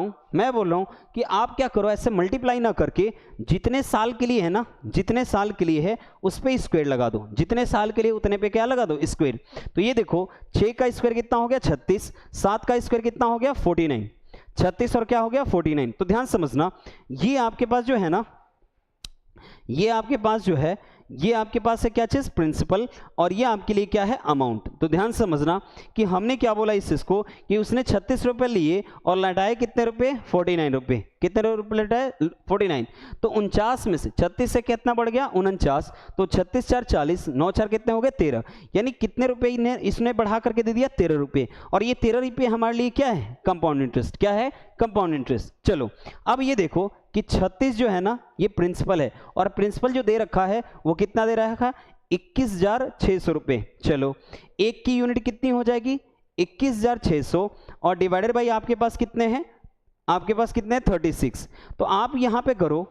हूं कि आप क्या करो, ऐसे मल्टीप्लाई ना करके जितने साल के लिए है ना, जितने साल के लिए है उस पर स्क्वायर लगा दो। जितने साल के लिए उतने पे क्या लगा दो? स्क्वायर। तो ये देखो 6 का स्क्वायर कितना हो गया? 36। 7 का स्क्वायर कितना हो गया? 49। 36 और क्या हो गया? 49। तो ध्यान समझना, ये आपके पास जो है ना, ये आपके पास जो है, ये आपके पास है क्या चीज? प्रिंसिपल। और ये आपके लिए क्या है? अमाउंट। तो ध्यान समझना कि हमने क्या बोला इस चीज को कि उसने 36 रुपए लिए और लौटाए कितने रुपए? 49 रुपए। कितने रुपए लौटाए? 49। तो 49 में से 36 से कितना बढ़ गया? 49। तो 36 4 40, 9 4 कितने हो गए? 13। यानी कितने रुपए इसने बढ़ा करके दे दिया? 13 रुपये। और ये 13 रुपये हमारे लिए क्या है? Compound interest. क्या है? Compound interest. चलो अब ये देखो कि 36 जो है ना, ये प्रिंसिपल है, और प्रिंसिपल जो दे रखा है वो कितना दे रखा है? 21,600 रुपये। चलो एक की यूनिट कितनी हो जाएगी? 21,600, और डिवाइडेड बाई आपके पास कितने हैं? आपके पास कितने हैं? 36। तो आप यहां पे करो,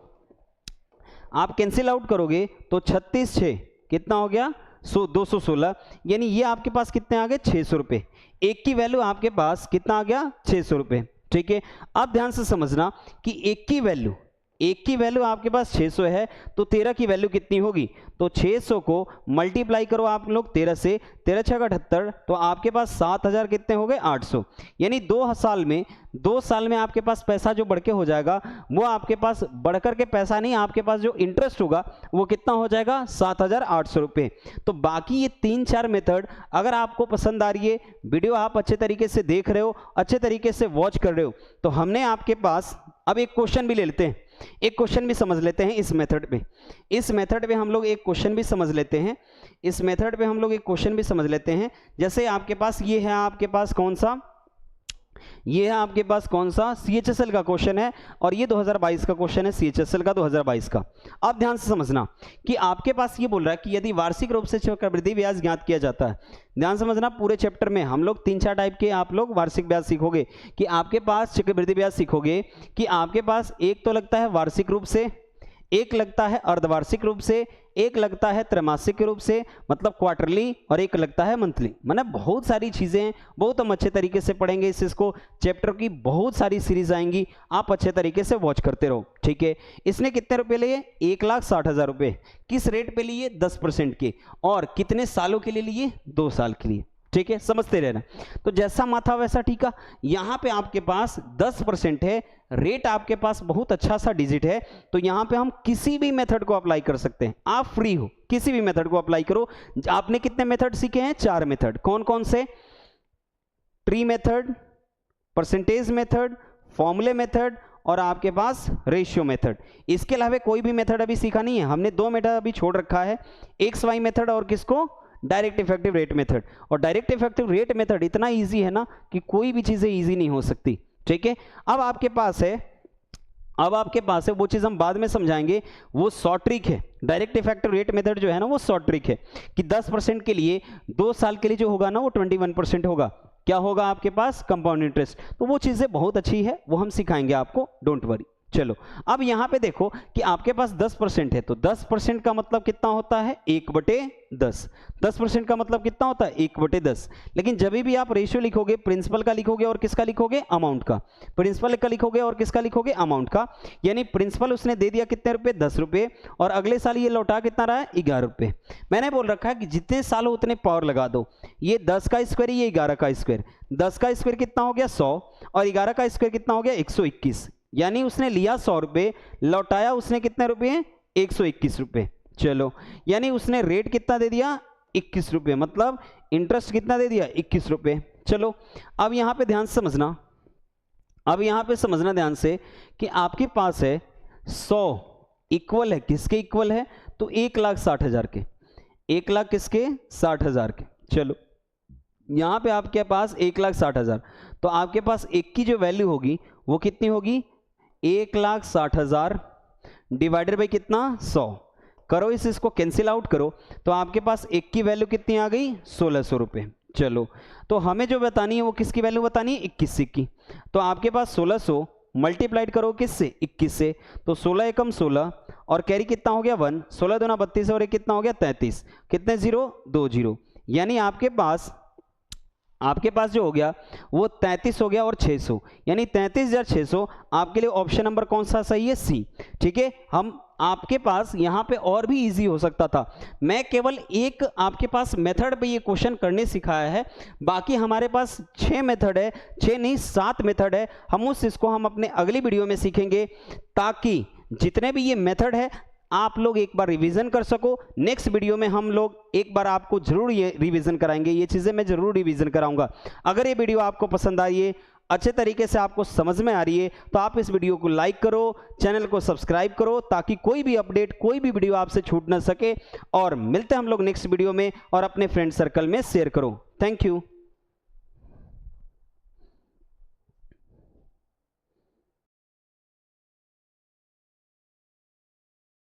आप कैंसिल आउट करोगे तो 36 6 कितना हो गया? 216। यानी ये आपके पास कितने आ गए? 600 रुपये। एक की वैल्यू आपके पास कितना आ गया? 600 रुपये। ठीक है, अब ध्यान से समझना कि एक की वैल्यू आपके पास 600 है, तो 13 की वैल्यू कितनी होगी? तो 600 को मल्टीप्लाई करो आप लोग 13 से, 13 6 78, तो आपके पास 7000 कितने हो गए? 800। यानी 2 साल में आपके पास पैसा जो बढ़ के हो जाएगा, वो आपके पास बढ़कर के पैसा नहीं, आपके पास जो इंटरेस्ट होगा वो कितना हो जाएगा? 7800 रुपये। तो बाकी ये 3-4 मेथड अगर आपको पसंद आ रही है, वीडियो आप अच्छे तरीके से देख रहे हो, अच्छे तरीके से वॉच कर रहे हो, तो हमने आपके पास अब एक क्वेश्चन भी ले लेते हैं, एक क्वेश्चन भी समझ लेते हैं इस मेथड पे। इस मेथड पे हम लोग एक क्वेश्चन भी समझ लेते हैं, इस मेथड पे हम लोग एक क्वेश्चन भी समझ लेते हैं। जैसे आपके पास ये है, आपके पास कौन सा? ये है आपके पास कौन सा? CHSL का क्वेश्चन है, और ये 2022 का क्वेश्चन है, CHSL का 2022 का। अब ध्यान से समझना कि आपके पास ये बोल रहा है कि यदि वार्षिक रूप से चक्रवृद्धि ब्याज ज्ञात किया जाता है। ध्यान समझना, पूरे चैप्टर में हम लोग 3-4 टाइप के आप लोग वार्षिक ब्याज सीखोगे, कि आपके पास चक्रवृद्धि ब्याज सीखोगे कि आपके पास एक तो लगता है वार्षिक रूप से, एक लगता है अर्धवार्षिक रूप से, एक लगता है त्रैमासिक के रूप से मतलब क्वार्टरली, और एक लगता है मंथली। मतलब बहुत सारी चीजें हैं, बहुत हम अच्छे तरीके से पढ़ेंगे इसको। चैप्टर की बहुत सारी सीरीज आएंगी, आप अच्छे तरीके से वॉच करते रहो। ठीक है, इसने कितने रुपए लिए? 1,60,000 रुपए। किस रेट पे लिए? 10% के। और कितने सालों के लिए लिए? 2 साल के लिए। ठीक है, समझते रहना। तो जैसा माथा वैसा टीका। यहां पे आपके पास 10% है, रेट आपके पास बहुत अच्छा सा डिजिट है, तो यहां पे हम किसी भी मेथड को अप्लाई कर सकते हैं। आप फ्री हो, किसी भी मेथड को अप्लाई करो। आपने कितने मेथड सीखे हैं? 4 मेथड। कौन कौन से? ट्री मेथड, परसेंटेज मेथड, फॉर्मूले मेथड, और आपके पास रेशियो मेथड। इसके अलावा कोई भी मेथड अभी सीखा नहीं है हमने। 2 मेथड अभी छोड़ रखा है, XY मेथड और किसको? Direct effective rate method. और डायरेक्ट इफेक्टिव रेट मेथड इतना इजी है ना कि कोई भी चीजें इजी नहीं हो सकती। ठीक है, अब आपके पास है वो चीज हम बाद में समझाएंगे, वो शॉर्ट ट्रिक है। डायरेक्ट इफेक्टिव रेट मेथड जो है ना, वो शॉर्ट ट्रिक है कि 10% के लिए 2 साल के लिए जो होगा ना, वो 21% होगा। क्या होगा आपके पास? Compound interest. तो वो चीजें बहुत अच्छी है, वो हम सिखाएंगे आपको, डोंट वरी। चलो अब यहां पे देखो कि आपके पास 10% है, तो 10% का मतलब कितना होता है? 1/10। 10% का मतलब कितना होता है? 1/10। लेकिन जब भी आप रेशियो लिखोगे, प्रिंसिपल का लिखोगे और किसका लिखोगे? अमाउंट का। प्रिंसिपल का लिखोगे और किसका लिखोगे? अमाउंट का। यानी प्रिंसिपल उसने दे दिया कितने रुपए? 10 रुपए, और अगले साल ये लौटा कितना रहा है? 11 रुपए। मैंने बोल रखा है कि जितने साल हो उतने पावर लगा दो। ये 10 का स्क्वायर, ये 11 का स्क्वायर। 10 का स्क्वायर कितना हो गया? 100, और 11 का स्क्वायर कितना हो गया? 121। यानी उसने लिया 100 रुपये, लौटाया उसने कितने रुपये, 121 रुपये। चलो, यानी उसने रेट कितना दे दिया, 21 रुपये, मतलब इंटरेस्ट कितना दे दिया, 21 रुपये। चलो, अब यहाँ पे ध्यान से समझना, अब यहाँ पे समझना ध्यान से कि आपके पास है 100 इक्वल है, किसके इक्वल है, तो 1,60,000 के, 1,00,000 किसके, 60,000 के। चलो, यहाँ पे आपके पास 1,60,000, तो आपके पास एक की जो वैल्यू होगी वो कितनी होगी, 1,60,000 डिवाइडेड बाई कितना, 100। करो इसको कैंसिल आउट करो, तो आपके पास एक की वैल्यू कितनी आ गई, 1,600 रुपये। चलो, तो हमें जो बतानी है वो किसकी वैल्यू बतानी है, 21 की। तो आपके पास 1,600 मल्टीप्लाइड करो किससे, 21 से, तो 16 एकम 16 और कैरी कितना हो गया 1, 16 दूना 32 और एक कितना हो गया 33, कितने जीरो, 2 जीरो, यानी आपके पास जो हो गया वो 33 हो गया और 600, यानी 33,600 आपके लिए ऑप्शन नंबर कौन सा सही है, सी। ठीक है, हम आपके पास यहाँ पे और भी इजी हो सकता था, मैं केवल एक आपके पास मेथड पे ये क्वेश्चन करने सिखाया है, बाकी हमारे पास 6 मेथड है, 6 नहीं 7 मेथड है, हम उस इसको हम अपने अगली वीडियो में सीखेंगे, ताकि जितने भी ये मेथड है आप लोग एक बार रिवीजन कर सको। नेक्स्ट वीडियो में हम लोग एक बार आपको जरूर ये रिवीजन कराएंगे, ये चीज़ें मैं जरूर रिवीजन कराऊंगा। अगर ये वीडियो आपको पसंद आई है, अच्छे तरीके से आपको समझ में आ रही है, तो आप इस वीडियो को लाइक करो, चैनल को सब्सक्राइब करो, ताकि कोई भी अपडेट, कोई भी वीडियो आपसे छूट ना सके। और मिलते हैं हम लोग नेक्स्ट वीडियो में, और अपने फ्रेंड सर्कल में शेयर करो। Thank you.